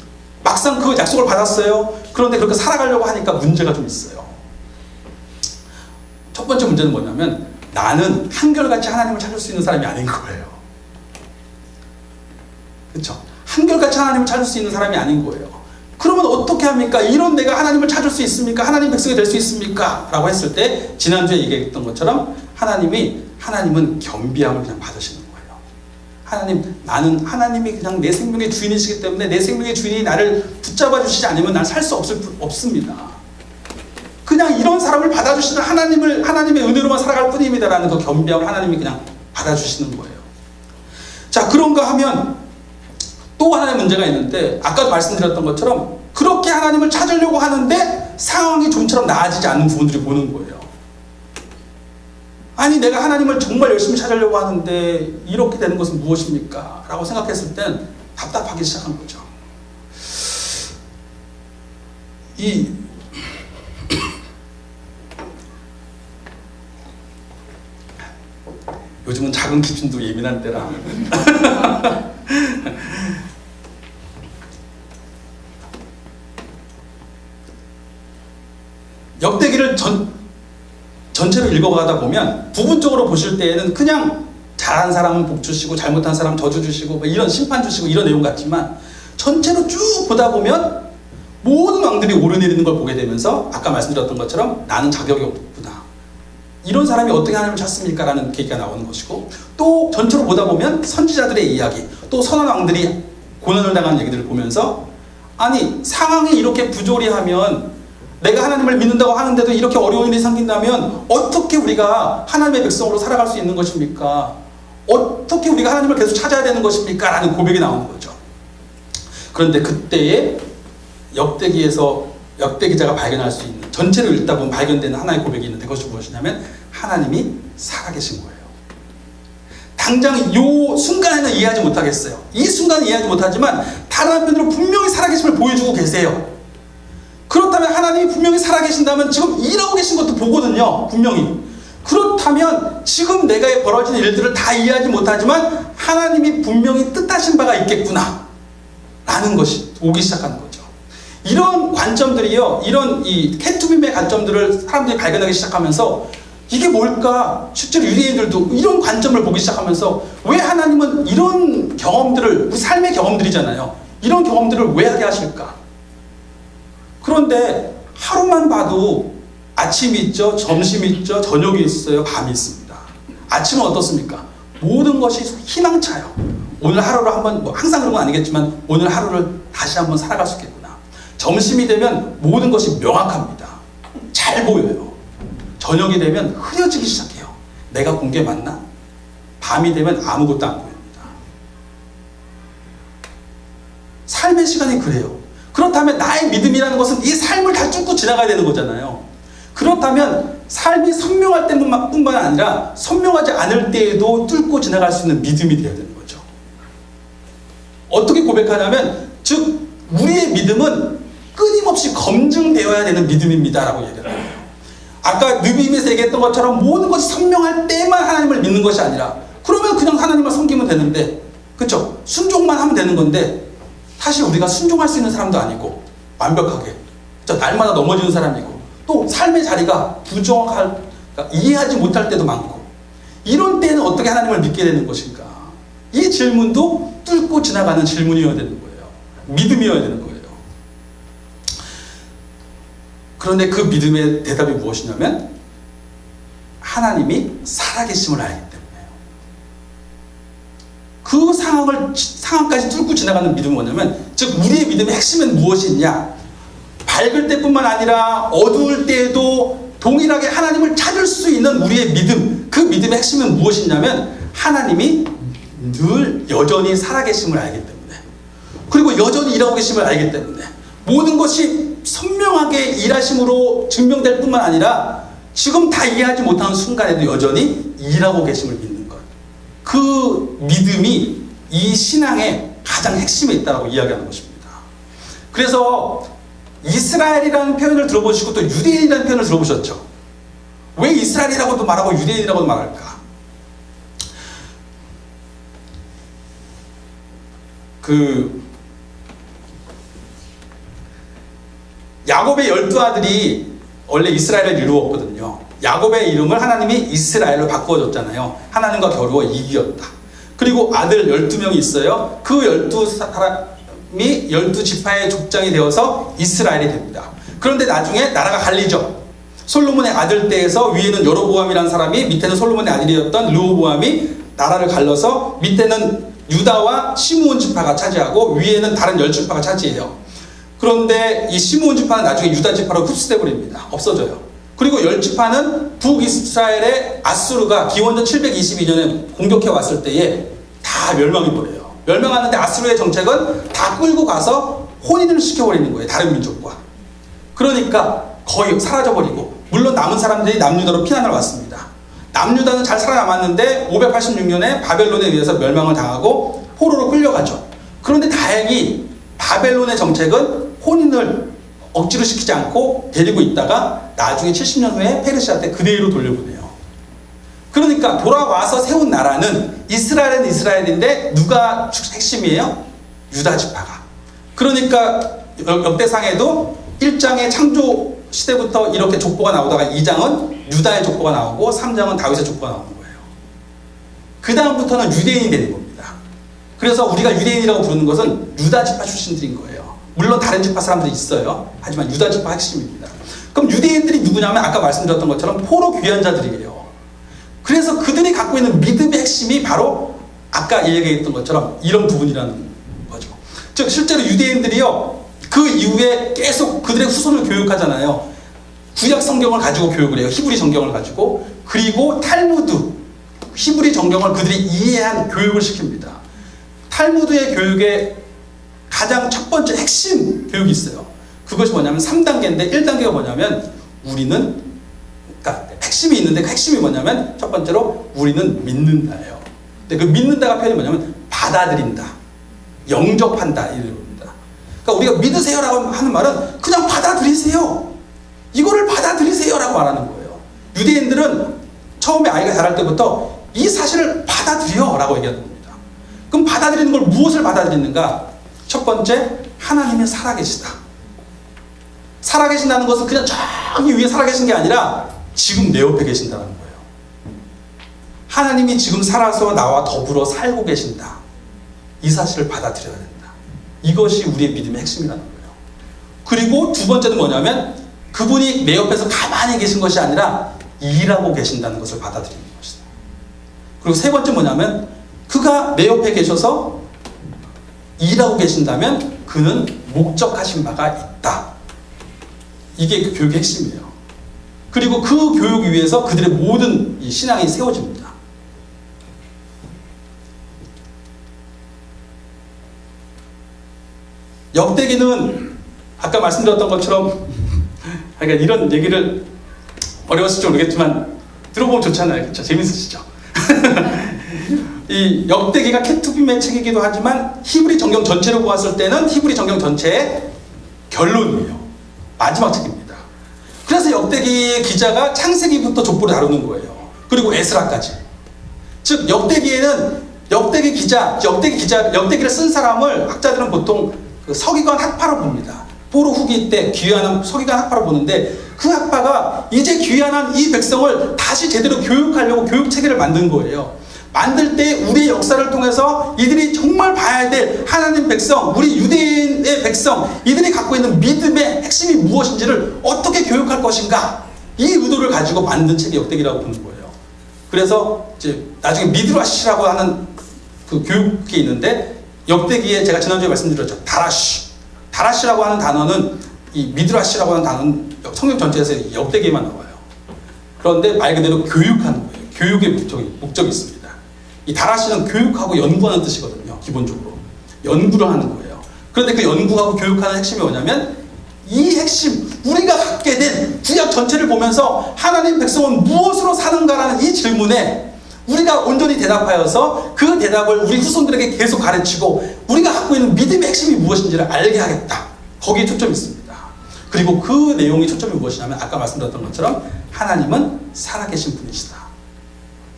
막상 그 약속을 받았어요. 그런데 그렇게 살아가려고 하니까 문제가 좀 있어요. 첫 번째 문제는 뭐냐면 나는 한결같이 하나님을 찾을 수 있는 사람이 아닌 거예요. 그렇죠? 한결같이 하나님을 찾을 수 있는 사람이 아닌 거예요. 그러면 어떻게 합니까? 이런 내가 하나님을 찾을 수 있습니까? 하나님 백성이 될 수 있습니까? 라고 했을 때 지난주에 얘기했던 것처럼 하나님은 겸비함을 그냥 받으시는 거예요. 나는 하나님이 그냥 내 생명의 주인이시기 때문에 내 생명의 주인이 나를 붙잡아 주시지 않으면 난 살 수 없습니다. 그냥 이런 사람을 받아주시는 하나님의 은혜로만 살아갈 뿐입니다라는 그 겸비함을 하나님이 그냥 받아주시는 거예요. 자, 그런가 하면 또 하나의 문제가 있는데 아까도 말씀드렸던 것처럼 그렇게 하나님을 찾으려고 하는데 상황이 좀처럼 나아지지 않는 부분들이 보는 거예요. 아니 내가 하나님을 정말 열심히 찾으려고 하는데 이렇게 되는 것은 무엇입니까? 라고 생각했을 땐 답답하기 시작한 거죠. 요즘은 작은 기준도 예민한 때라 역대기를 전체로 읽어가다 보면 부분적으로 보실 때에는 그냥 잘한 사람은 복 주시고 잘못한 사람 저주 주시고 이런 심판 주시고 이런 내용 같지만 전체로 쭉 보다 보면 모든 왕들이 오르내리는 걸 보게 되면서 아까 말씀드렸던 것처럼 나는 자격이 없구나. 이런 사람이 어떻게 하나님을 찾습니까? 라는 계기가 나오는 것이고 또 전체로 보다 보면 선지자들의 이야기 또 선한 왕들이 고난을 당한 얘기들을 보면서 아니 상황이 이렇게 부조리하면 내가 하나님을 믿는다고 하는데도 이렇게 어려운 일이 생긴다면 어떻게 우리가 하나님의 백성으로 살아갈 수 있는 것입니까? 어떻게 우리가 하나님을 계속 찾아야 되는 것입니까? 라는 고백이 나오는 거죠. 그런데 그때에 역대기자가 발견할 수 있는 전체를 읽다 보면 발견되는 하나의 고백이 있는데 그것이 무엇이냐면 하나님이 살아계신 거예요. 당장 이 순간에는 이해하지 못하겠어요. 이 순간은 이해하지 못하지만 다른 한편으로 분명히 살아계심을 보여주고 계세요. 그렇다면 하나님이 분명히 살아계신다면 지금 일하고 계신 것도 보거든요. 분명히. 그렇다면 지금 내가 벌어진 일들을 다 이해하지 못하지만 하나님이 분명히 뜻하신 바가 있겠구나 라는 것이 오기 시작하는 거죠. 이런 관점들이요, 이런 이 케투빔의 관점들을 사람들이 발견하기 시작하면서 이게 뭘까? 실제로 유대인들도 이런 관점을 보기 시작하면서 왜 하나님은 이런 경험들을, 우리 삶의 경험들이잖아요. 이런 경험들을 왜 하게 하실까? 그런데 하루만 봐도 아침이 있죠, 점심이 있죠, 저녁이 있어요, 밤이 있습니다. 아침은 어떻습니까? 모든 것이 희망차요. 오늘 하루를 한번, 항상 그런 건 아니겠지만 오늘 하루를 다시 한번 살아갈 수 있겠구나. 점심이 되면 모든 것이 명확합니다. 잘 보여요. 저녁이 되면 흐려지기 시작해요. 내가 본 게 맞나? 밤이 되면 아무것도 안 보입니다. 삶의 시간이 그래요. 그렇다면 나의 믿음이라는 것은 이 삶을 다 뚫고 지나가야 되는 거잖아요. 그렇다면 삶이 선명할 때뿐만 아니라 선명하지 않을 때에도 뚫고 지나갈 수 있는 믿음이 되어야 되는 거죠. 어떻게 고백하냐면 즉 우리의 믿음은 끊임없이 검증되어야 되는 믿음입니다 라고 얘기를 해요. 아까 느비임에서 얘기했던 것처럼 모든 것이 선명할 때만 하나님을 믿는 것이 아니라 그러면 그냥 하나님을 섬기면 되는데 그렇죠? 순종만 하면 되는 건데 사실 우리가 순종할 수 있는 사람도 아니고 완벽하게 날마다 넘어지는 사람이고 또 삶의 자리가 부정확할 그러니까 이해하지 못할 때도 많고 이런 때는 어떻게 하나님을 믿게 되는 것인가? 이 질문도 뚫고 지나가는 질문이어야 되는 거예요. 믿음이어야 되는 거예요. 그런데 그 믿음의 대답이 무엇이냐면 하나님이 살아계심을 알기 때문에요. 그 상황까지 뚫고 지나가는 믿음은 뭐냐면 즉 우리의 믿음의 핵심은 무엇이 있냐? 밝을 때뿐만 아니라 어두울 때에도 동일하게 하나님을 찾을 수 있는 우리의 믿음, 그 믿음의 핵심은 무엇이냐면 하나님이 늘 여전히 살아계심을 알기 때문에 그리고 여전히 일하고 계심을 알기 때문에 모든 것이 선명하게 일하심으로 증명될 뿐만 아니라 지금 다 이해하지 못하는 순간에도 여전히 일하고 계심을 믿는 것. 그 믿음이 이 신앙의 가장 핵심에 있다고 이야기하는 것입니다. 그래서 이스라엘이라는 표현을 들어보시고 또 유대인이라는 표현을 들어보셨죠. 왜 이스라엘이라고도 말하고 유대인이라고도 말할까? 야곱의 12아들이 원래 이스라엘을 이루었거든요. 야곱의 이름을 하나님이 이스라엘로 바꿔줬잖아요. 하나님과 겨루어 이기었다. 그리고 아들 12명이 있어요. 그 12사람이 12지파의 족장이 되어서 이스라엘이 됩니다. 그런데 나중에 나라가 갈리죠. 솔로몬의 아들 때에서 위에는 여로보암이라는 사람이, 밑에는 솔로몬의 아들이었던 르호보암이 나라를 갈라서 밑에는 유다와 시므온 지파가 차지하고 위에는 다른 10지파가 차지해요. 그런데 이 시므온 지파는 나중에 유다 지파로 흡수돼 버립니다. 없어져요. 그리고 10지파는 북이스라엘의 아수르가 기원전 722년에 공격해 왔을 때에 다 멸망해 버려요. 멸망하는데 아수르의 정책은 다 끌고 가서 혼인을 시켜버리는 거예요. 다른 민족과. 그러니까 거의 사라져버리고, 물론 남은 사람들이 남유다로 피난을 왔습니다. 남유다는 잘 살아남았는데 586년에 바벨론에 의해서 멸망을 당하고 포로로 끌려가죠. 그런데 다행히 바벨론의 정책은 혼인을 억지로 시키지 않고 데리고 있다가 나중에 70년 후에 페르시아한테 그대로 돌려보내요. 그러니까 돌아와서 세운 나라는 이스라엘은 이스라엘인데 누가 핵심이에요? 유다 지파가. 그러니까 역대상에도 1장의 창조 시대부터 이렇게 족보가 나오다가 2장은 유다의 족보가 나오고 3장은 다윗의 족보가 나오는 거예요. 그 다음부터는 유대인이 되는 겁니다. 그래서 우리가 유대인이라고 부르는 것은 유다 지파 출신들인 거예요. 물론 다른 지파 사람들이 있어요. 하지만 유다 지파 핵심입니다. 그럼 유대인들이 누구냐면 아까 말씀드렸던 것처럼 포로 귀환자들이에요. 그래서 그들이 갖고 있는 믿음의 핵심이 바로 아까 얘기했던 것처럼 이런 부분이라는 거죠. 즉 실제로 유대인들이요, 그 이후에 계속 그들의 후손을 교육하잖아요. 구약 성경을 가지고 교육을 해요. 히브리 성경을 가지고. 그리고 탈무드, 히브리 성경을 그들이 이해한 교육을 시킵니다. 탈무드의 교육의 가장 첫 번째 핵심 교육이 있어요. 그것이 뭐냐면 3단계인데 1단계가 뭐냐면 우리는, 그러니까 핵심이 있는데 그 핵심이 뭐냐면 첫 번째로 우리는 믿는다예요. 근데 그 믿는다가 표현이 뭐냐면 받아들인다, 영접한다 이런 겁니다. 그러니까 우리가 믿으세요라고 하는 말은 그냥 받아들이세요. 이거를 받아들이세요라고 말하는 거예요. 유대인들은 처음에 아이가 자랄 때부터 이 사실을 받아들여라고 얘기하는 겁니다. 그럼 받아들이는 걸 무엇을 받아들이는가? 첫 번째, 하나님이 살아계시다. 살아계신다는 것은 그냥 저기 위에 살아계신 게 아니라 지금 내 옆에 계신다는 거예요. 하나님이 지금 살아서 나와 더불어 살고 계신다. 이 사실을 받아들여야 된다. 이것이 우리의 믿음의 핵심이라는 거예요. 그리고 두 번째는 뭐냐면 그분이 내 옆에서 가만히 계신 것이 아니라 일하고 계신다는 것을 받아들이는 것이다. 그리고 세 번째 뭐냐면 그가 내 옆에 계셔서 일하고 계신다면 그는 목적하신 바가 있다. 이게 그 교육의 핵심이에요. 그리고 그 교육 위에서 그들의 모든 이 신앙이 세워집니다. 역대기는 아까 말씀드렸던 것처럼 그러니까 이런 얘기를 어려웠을지 모르겠지만 들어보면 좋잖아요. 그렇죠? 재밌으시죠? 이 역대기가 케투빔의 책이기도 하지만 히브리 정경 전체로 보았을 때는 히브리 정경 전체의 결론이에요. 마지막 책입니다. 그래서 역대기 기자가 창세기부터 족보를 다루는 거예요. 그리고 에스라까지. 즉 역대기에는 역대기를 쓴 사람을 학자들은 보통 그 서기관 학파로 봅니다. 포로 후기 때 귀환한 서기관 학파로 보는데 그 학파가 이제 귀환한 이 백성을 다시 제대로 교육하려고 교육 체계를 만든 거예요. 만들 때 우리의 역사를 통해서 이들이 정말 봐야 될 하나님 백성, 우리 유대인의 백성, 이들이 갖고 있는 믿음의 핵심이 무엇인지를 어떻게 교육할 것인가, 이 의도를 가지고 만든 책이 역대기라고 보는 거예요. 그래서 이제 나중에 미드라시라고 하는 그 교육이 있는데 역대기에 제가 지난주에 말씀드렸죠. 다라시라고 하는 단어는 이 미드라시라고 하는 단어는 성경 전체에서 역대기에만 나와요. 그런데 말 그대로 교육하는 거예요. 교육의 목적이 있습니다. 이 다라시는 교육하고 연구하는 뜻이거든요. 기본적으로 연구를 하는 거예요. 그런데 그 연구하고 교육하는 핵심이 뭐냐면 이 핵심, 우리가 갖게 된 구약 전체를 보면서 하나님 백성은 무엇으로 사는가라는 이 질문에 우리가 온전히 대답하여서 그 대답을 우리 후손들에게 계속 가르치고 우리가 갖고 있는 믿음의 핵심이 무엇인지를 알게 하겠다. 거기에 초점이 있습니다. 그리고 그 내용의 초점이 무엇이냐면 아까 말씀드렸던 것처럼 하나님은 살아계신 분이시다.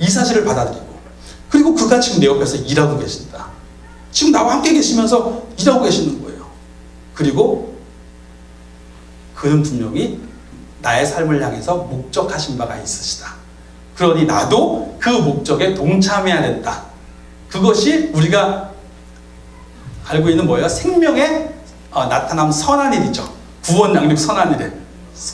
이 사실을 받아들이고, 그리고 그가 지금 내 옆에서 일하고 계신다. 지금 나와 함께 계시면서 일하고 계시는 거예요. 그리고 그는 분명히 나의 삶을 향해서 목적하신 바가 있으시다. 그러니 나도 그 목적에 동참해야 된다. 그것이 우리가 알고 있는 뭐예요? 생명의 나타남 선한 일이죠. 구원 양육 선한 일에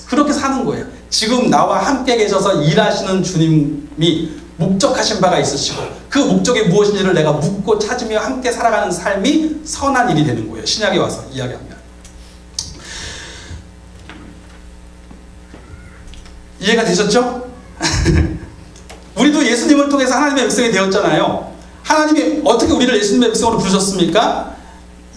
그렇게 사는 거예요. 지금 나와 함께 계셔서 일하시는 주님이 목적하신 바가 있으시고 그 목적이 무엇인지를 내가 묻고 찾으며 함께 살아가는 삶이 선한 일이 되는 거예요. 신약에 와서 이야기하면. 이해가 되셨죠? 우리도 예수님을 통해서 하나님의 백성이 되었잖아요. 하나님이 어떻게 우리를 예수님의 백성으로 부르셨습니까?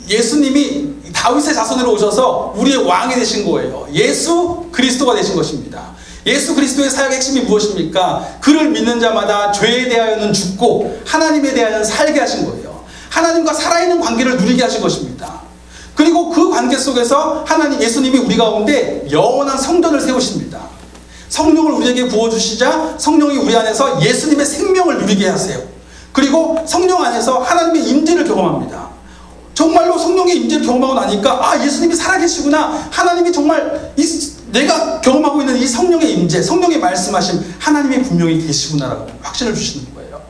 예수님이 다윗의 자손으로 오셔서 우리의 왕이 되신 거예요. 예수 그리스도가 되신 것입니다. 예수 그리스도의 사역의 핵심이 무엇입니까? 그를 믿는 자마다 죄에 대하여는 죽고 하나님에 대하여는 살게 하신 거예요. 하나님과 살아있는 관계를 누리게 하신 것입니다. 그리고 그 관계 속에서 예수님이 우리 가운데 영원한 성전을 세우십니다. 성령을 우리에게 부어주시자 성령이 우리 안에서 예수님의 생명을 누리게 하세요. 그리고 성령 안에서 하나님의 임재를 경험합니다. 정말로 성령의 임재를 경험하고 나니까 예수님이 살아계시구나. 하나님이 정말 내가 경험하고 있는 이 성령의 임재, 성령의 말씀하심, 하나님이 분명히 계시구나라고 확신을 주시는 거예요.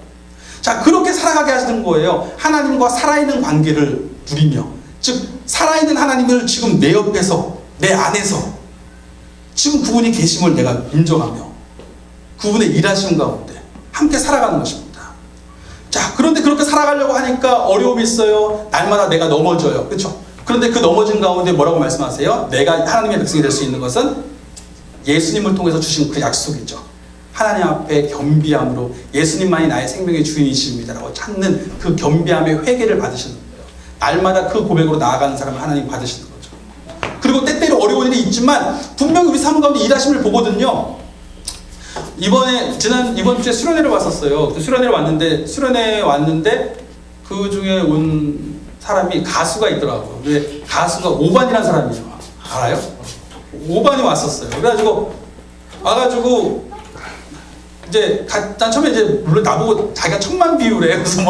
자, 그렇게 살아가게 하시는 거예요. 하나님과 살아있는 관계를 누리며, 즉 살아있는 하나님을 지금 내 옆에서, 내 안에서 지금 그분이 계심을 내가 인정하며 그분의 일하심 가운데 함께 살아가는 것입니다. 자, 그런데 그렇게 살아가려고 하니까 어려움이 있어요. 날마다 내가 넘어져요. 그렇죠? 그런데 그 넘어진 가운데 뭐라고 말씀하세요? 내가 하나님의 백성이 될 수 있는 것은 예수님을 통해서 주신 그 약속이죠. 하나님 앞에 겸비함으로 예수님만이 나의 생명의 주인이십니다라고 찾는 그 겸비함의 회개를 받으시는 거예요. 날마다 그 고백으로 나아가는 사람을 하나님 받으시는 거죠. 그리고 때때로 어려운 일이 있지만 분명히 우리 삶 가운데 일하심을 보거든요. 이번 주에 수련회를 왔었어요. 그 수련회를 왔는데 그 중에 온 사람이 가수가 있더라고요. 근데 가수가 오반이라는 사람이에요. 알아요? 오반이 왔었어요. 그래가지고 와가지고 이제 난 처음에 이제 물론 나보고 자기가 천만 비유래. 그래서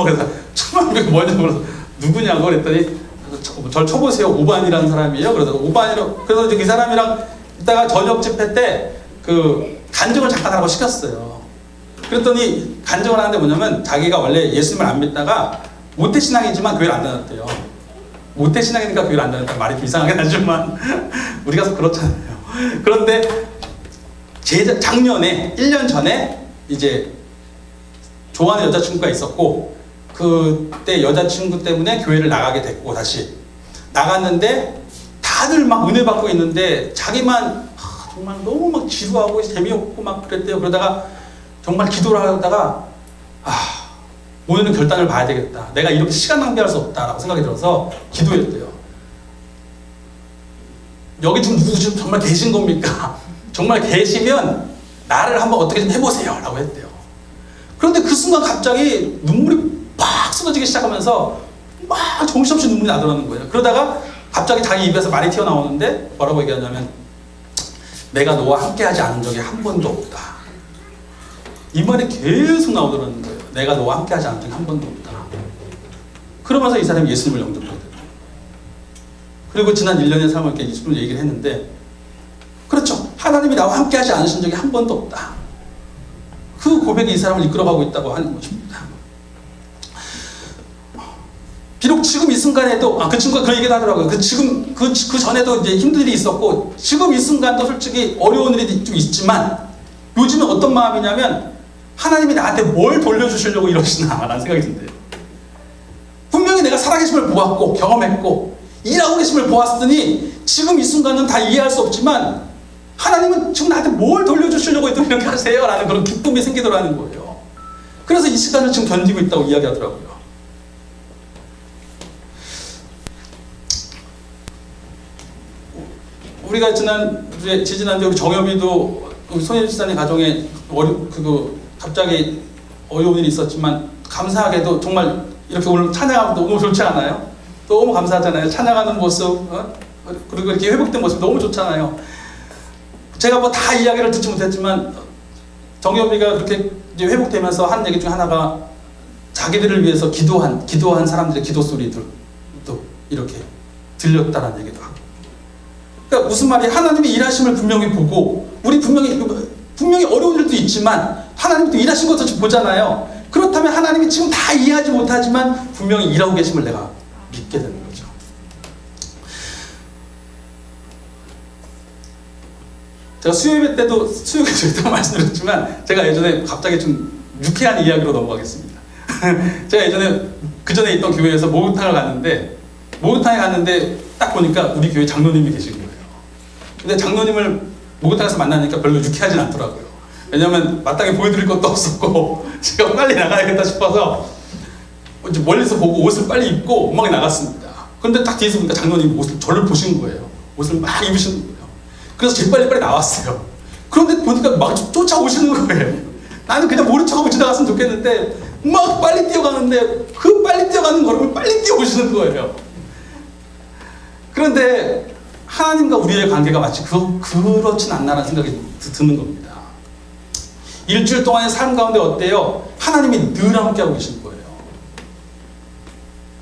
천만 비유 뭐냐고 그래서 누구냐고 그랬더니 절 쳐보세요. 오반이라는 사람이에요. 그래서 이제 그 사람이랑 이따가 저녁 집회 때 그 간증을 잠깐 하라고 시켰어요. 그랬더니 간증을 하는데 뭐냐면 자기가 원래 예수님을 안 믿다가 모태신앙이지만 교회를 안 다녔대요. 모태신앙이니까 교회를 안 다녔다. 말이 좀 이상하긴 하지만 우리가 그렇잖아요. 그런데 작년에 1년 전에 이제 좋아하는 여자친구가 있었고 그때 여자친구 때문에 교회를 나가게 됐고 다시 나갔는데 다들 막 은혜 받고 있는데 자기만 정말 너무 막 지루하고 재미없고 막 그랬대요. 그러다가 정말 기도를 하다가 오늘은 결단을 봐야 되겠다. 내가 이렇게 시간 낭비할 수 없다라고 생각이 들어서 기도했대요. 여기 지금 누구 지금 정말 계신 겁니까? 정말 계시면 나를 한번 어떻게 좀 해보세요 라고 했대요. 그런데 그 순간 갑자기 눈물이 팍 쏟아지기 시작하면서 막 정신없이 눈물이 나더라는 거예요. 그러다가 갑자기 자기 입에서 말이 튀어나오는데 뭐라고 얘기하냐면 내가 너와 함께하지 않은 적이 한 번도 없다. 이 말이 계속 나오더라는 거예요. 내가 너와 함께하지 않은 적이 한 번도 없다. 그러면서 이 사람이 예수님을 영접하게 됐어요. 그리고 지난 1년의 삶을 이렇게 예수님을 얘기를 했는데 그렇죠. 하나님이 나와 함께하지 않으신 적이 한 번도 없다. 그 고백이 이 사람을 이끌어가고 있다고 하는 것입니다. 비록 지금 이 순간에도 그 친구가 그 얘기를 하더라고요. 그 전에도 이제 힘든 일이 있었고 지금 이 순간도 솔직히 어려운 일이 좀 있지만 요즘은 어떤 마음이냐면 하나님이 나한테 뭘 돌려주시려고 이러시나 라는 생각이 든대요. 분명히 내가 살아계심을 보았고 경험했고 일하고 계심을 보았으니 지금 이 순간은 다 이해할 수 없지만 하나님은 지금 나한테 뭘 돌려주시려고 또 이렇게 하세요 라는 그런 기쁨이 생기더라는 거예요. 그래서 이 시간을 지금 견디고 있다고 이야기하더라고요. 우리가 지지난주에 우리 정엽이도 손예진 지사님 가정에 갑자기 어려운 일이 있었지만 감사하게도 정말 이렇게 오늘 찬양하고 너무 좋지 않아요? 너무 감사하잖아요. 찬양하는 모습, 그리고 이렇게 회복된 모습 너무 좋잖아요. 제가 뭐 다 이야기를 듣지 못했지만 정여미가 그렇게 이제 회복되면서 한 얘기 중 하나가 자기들을 위해서 기도한 사람들의 기도 소리들도 이렇게 들렸다라는 얘기도 하고. 그러니까 무슨 말이, 하나님의 일하심을 분명히 보고, 우리 분명히 어려운 일도 있지만 하나님도 일하신 것도 보잖아요. 그렇다면 하나님이 지금 다 이해하지 못하지만 분명히 일하고 계심을 내가 믿게 되는 거죠. 제가 수요예배 때도 말씀드렸지만, 제가 예전에 갑자기 좀 유쾌한 이야기로 넘어가겠습니다. 제가 예전에 그 전에 있던 교회에서 목욕탕에 갔는데 딱 보니까 우리 교회 장로님이 계신 거예요. 근데 장로님을 목욕탕에서 만나니까 별로 유쾌하진 않더라고요. 왜냐면 마땅히 보여드릴 것도 없었고 제가 빨리 나가야겠다 싶어서 멀리서 보고 옷을 빨리 입고 막 나갔습니다. 그런데 딱 뒤에서 보니까 장로님이 저를 보시는 거예요. 옷을 막 입으시는 거예요. 그래서 제일 빨리 나왔어요. 그런데 보니까 막 쫓아오시는 거예요. 나는 그냥 모른 척하고 지나갔으면 좋겠는데 막 빨리 뛰어가는데 그 빨리 뛰어가는 걸음을 빨리 뛰어오시는 거예요. 그런데 하나님과 우리의 관계가 마치 그렇진 않나라는 생각이 드는 겁니다. 일주일 동안의 삶 가운데 어때요? 하나님이 늘 함께하고 계신 거예요.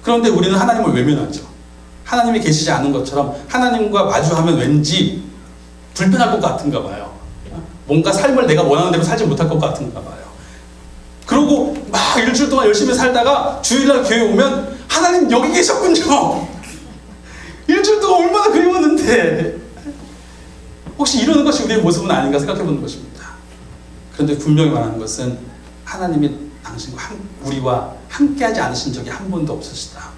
그런데 우리는 하나님을 외면하죠. 하나님이 계시지 않은 것처럼 하나님과 마주하면 왠지 불편할 것 같은가 봐요. 뭔가 삶을 내가 원하는 대로 살지 못할 것 같은가 봐요. 그러고 막 일주일 동안 열심히 살다가 주일날 교회 오면 하나님 여기 계셨군요. 일주일 동안 얼마나 그리웠는데. 혹시 이러는 것이 우리의 모습은 아닌가 생각해 보는 것입니다. 그런데 분명히 말하는 것은 하나님이 당신과 우리와 함께하지 않으신 적이 한 번도 없으시다.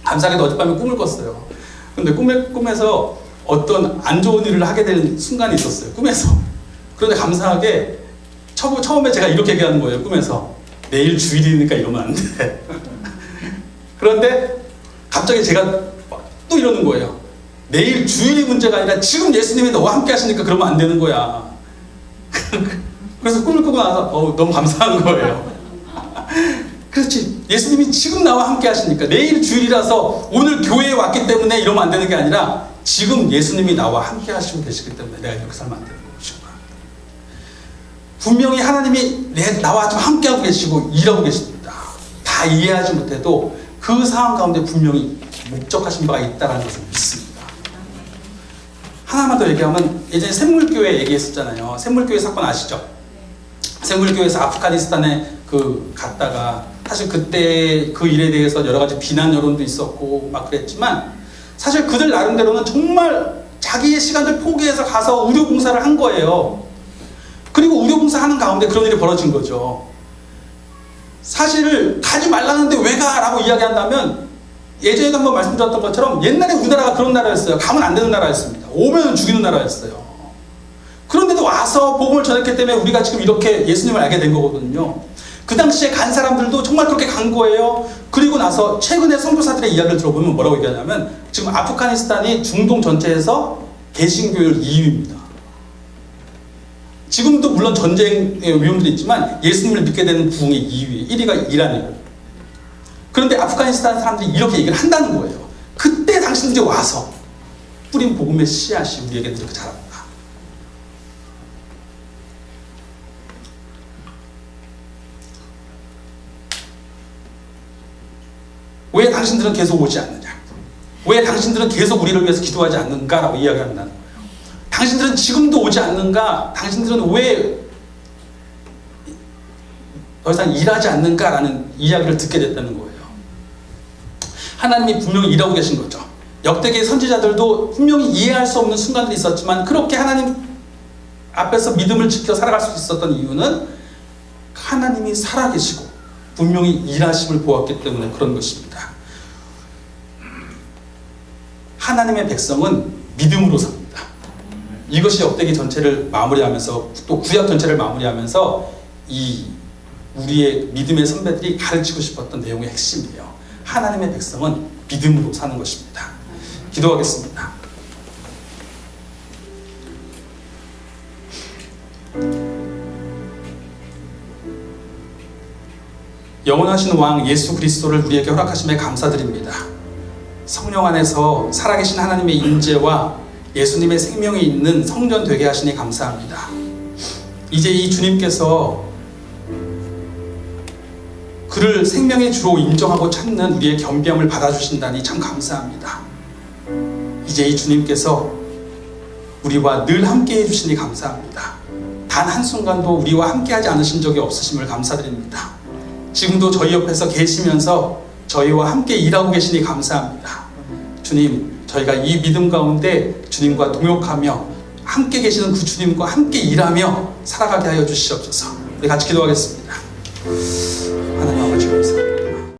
감사하게도 어젯밤에 꿈을 꿨어요. 근데 꿈에서 어떤 안 좋은 일을 하게 되는 순간이 있었어요. 꿈에서. 그런데 감사하게 처음에 제가 이렇게 얘기하는 거예요. 꿈에서. 내일 주일이니까 이러면 안 돼. 그런데 갑자기 제가 또 이러는 거예요. 내일 주일이 문제가 아니라 지금 예수님이 너와 함께 하시니까 그러면 안 되는 거야. 그래서 꿈을 꾸고 나서 너무 감사한 거예요. 그렇지. 예수님이 지금 나와 함께 하시니까, 내일 주일이라서 오늘 교회에 왔기 때문에 이러면 안 되는 게 아니라 지금 예수님이 나와 함께 하시고 계시기 때문에 내가 이렇게 살면 안 되는 것이구나. 분명히 하나님이 나와 좀 함께하고 계시고 일하고 계십니다. 다 이해하지 못해도 그 상황 가운데 분명히 목적하신 바가 있다는 것을 믿습니다. 하나만 더 얘기하면, 예전에 샘물교회 얘기했었잖아요. 샘물교회 사건 아시죠? 샘물교회에서 아프가니스탄에 갔다가 사실 그때 그 일에 대해서 여러 가지 비난 여론도 있었고 막 그랬지만, 사실 그들 나름대로는 정말 자기의 시간을 포기해서 가서 의료봉사를 한 거예요. 그리고 의료봉사하는 가운데 그런 일이 벌어진 거죠. 사실 가지 말라는데 왜 가? 라고 이야기한다면, 예전에도 한번 말씀드렸던 것처럼 옛날에 우리나라가 그런 나라였어요. 가면 안 되는 나라였습니다. 오면 죽이는 나라였어요. 그런데도 와서 복음을 전했기 때문에 우리가 지금 이렇게 예수님을 알게 된 거거든요. 그 당시에 간 사람들도 정말 그렇게 간 거예요. 그리고 나서 최근에 선교사들의 이야기를 들어보면 뭐라고 얘기하냐면, 지금 아프가니스탄이 중동 전체에서 개신교율 2위입니다. 지금도 물론 전쟁의 위험들이 있지만 예수님을 믿게 되는 부흥의 2위, 1위가 이란이에요. 그런데 아프가니스탄 사람들이 이렇게 얘기를 한다는 거예요. 그때 당신들이 와서 뿌린 복음의 씨앗이 우리에게 이렇게 자랍니다. 왜 당신들은 계속 오지 않느냐? 왜 당신들은 계속 우리를 위해서 기도하지 않는가라고 이야기한다는 거예요. 당신들은 지금도 오지 않는가? 당신들은 왜 더 이상 일하지 않는가라는 이야기를 듣게 됐다는 거예요. 하나님이 분명히 일하고 계신 거죠. 역대기의 선지자들도 분명히 이해할 수 없는 순간들이 있었지만, 그렇게 하나님 앞에서 믿음을 지켜 살아갈 수 있었던 이유는 하나님이 살아계시고 분명히 일하심을 보았기 때문에 그런 것입니다. 하나님의 백성은 믿음으로 삽니다. 이것이 역대기 전체를 마무리하면서, 또 구약 전체를 마무리하면서 우리의 믿음의 선배들이 가르치고 싶었던 내용의 핵심이에요. 하나님의 백성은 믿음으로 사는 것입니다. 기도하겠습니다. 영원하신 왕 예수 그리스도를 우리에게 허락하심에 감사드립니다. 성령 안에서 살아계신 하나님의 임재와 예수님의 생명이 있는 성전 되게 하시니 감사합니다. 이제 이 주님께서 그를 생명의 주로 인정하고 찾는 우리의 겸비함을 받아주신다니 참 감사합니다. 이제 이 주님께서 우리와 늘 함께 해주시니 감사합니다. 단 한순간도 우리와 함께 하지 않으신 적이 없으심을 감사드립니다. 지금도 저희 옆에서 계시면서 저희와 함께 일하고 계시니 감사합니다. 주님, 저희가 이 믿음 가운데 주님과 동역하며 함께 계시는 그 주님과 함께 일하며 살아가게 하여 주시옵소서. 우리 같이 기도하겠습니다.